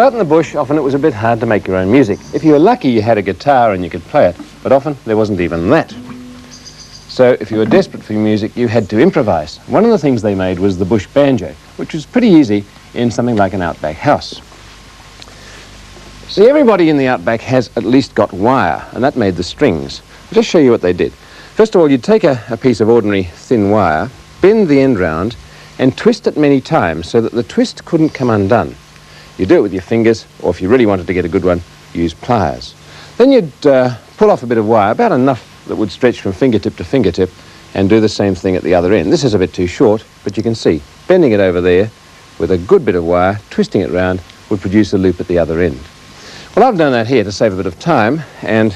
out in the bush, often it was a bit hard to make your own music. If you were lucky, you had a guitar and you could play it, but often there wasn't even that. So if you were desperate for music, you had to improvise. One of the things they made was the bush banjo, which was pretty easy in something like an outback house. See, everybody in the outback has at least got wire, and that made the strings. I'll just show you what they did. First of all, you'd take a piece of ordinary thin wire, bend the end round, and twist it many times so that the twist couldn't come undone. You do it with your fingers, or if you really wanted to get a good one, use pliers. Then you'd pull off a bit of wire, about enough that would stretch from fingertip to fingertip, and do the same thing at the other end. This is a bit too short, but you can see, bending it over there with a good bit of wire, twisting it round, would produce a loop at the other end. Well, I've done that here to save a bit of time, and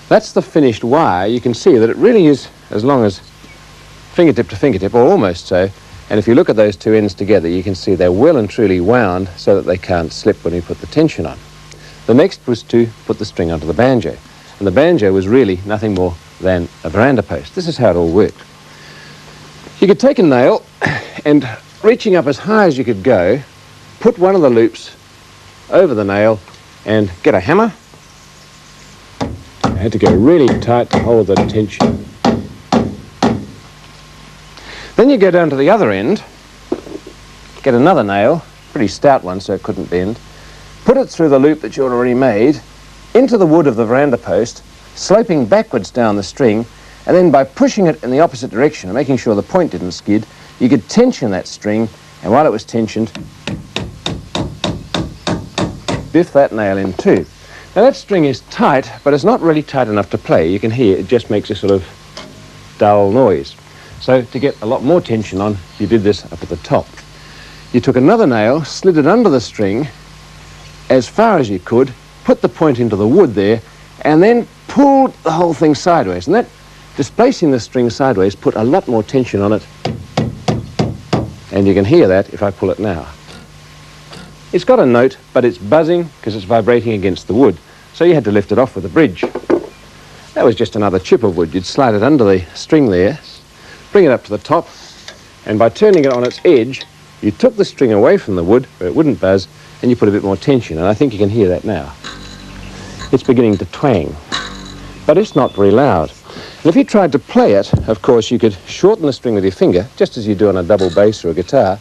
that's the finished wire. You can see that it really is as long as fingertip to fingertip, or almost so. And if you look at those two ends together, you can see they're well and truly wound so that they can't slip when we put the tension on. The next was to put the string onto the banjo. And the banjo was really nothing more than a veranda post. This is how it all worked. You could take a nail and, reaching up as high as you could go, put one of the loops over the nail and get a hammer. I had to go really tight to hold the tension. Then you go down to the other end, get another nail, pretty stout one so it couldn't bend, put it through the loop that you'd already made, into the wood of the veranda post, sloping backwards down the string, and then by pushing it in the opposite direction and making sure the point didn't skid, you could tension that string, and while it was tensioned, biff that nail in too. Now that string is tight, but it's not really tight enough to play. You can hear it just makes a sort of dull noise. So to get a lot more tension on, you did this up at the top. You took another nail, slid it under the string as far as you could, put the point into the wood there, and then pulled the whole thing sideways. And that, displacing the string sideways, put a lot more tension on it. And you can hear that if I pull it now. It's got a note, but it's buzzing because it's vibrating against the wood, so you had to lift it off with a bridge. That was just another chip of wood. You'd slide it under the string there, bring it up to the top, and by turning it on its edge, you took the string away from the wood where it wouldn't buzz, and you put a bit more tension, and I think you can hear that now. It's beginning to twang, but it's not very loud. And if you tried to play it, of course, you could shorten the string with your finger, just as you do on a double bass or a guitar,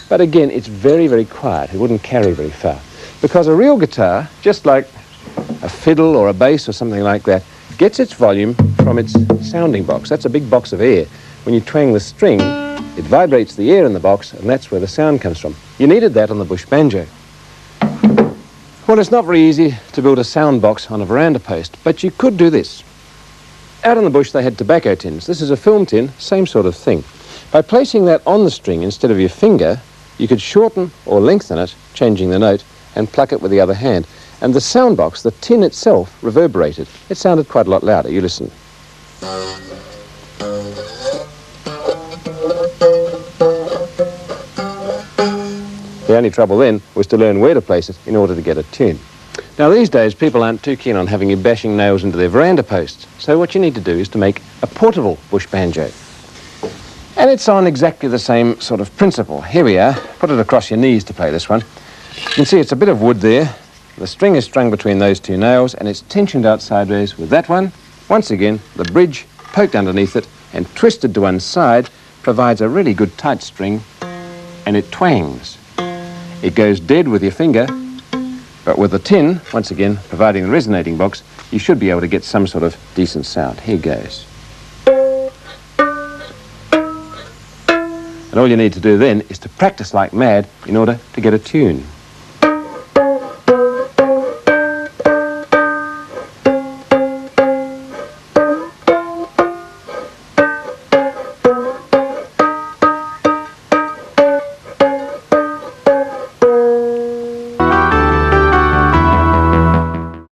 but again, it's very, very quiet. It wouldn't carry very far. Because a real guitar, just like a fiddle or a bass or something like that, gets its volume from its sounding box. That's a big box of air. When you twang the string, it vibrates the air in the box, and that's where the sound comes from. You needed that on the bush banjo. Well, it's not very easy to build a sound box on a veranda post, but you could do this. Out in the bush, they had tobacco tins. This is a film tin, same sort of thing. By placing that on the string instead of your finger, you could shorten or lengthen it, changing the note, and pluck it with the other hand. And the sound box, the tin itself, reverberated. It sounded quite a lot louder. You listen. The only trouble then was to learn where to place it in order to get a tune. Now these days people aren't too keen on having you bashing nails into their veranda posts, so what you need to do is to make a portable bush banjo. And it's on exactly the same sort of principle. Here we are. Put it across your knees to play this one. You can see it's a bit of wood there. The string is strung between those two nails and it's tensioned out sideways with that one. Once again, the bridge poked underneath it and twisted to one side provides a really good tight string, and it twangs. It goes dead with your finger, but with the tin, once again, providing the resonating box, you should be able to get some sort of decent sound. Here goes. And all you need to do then is to practice like mad in order to get a tune.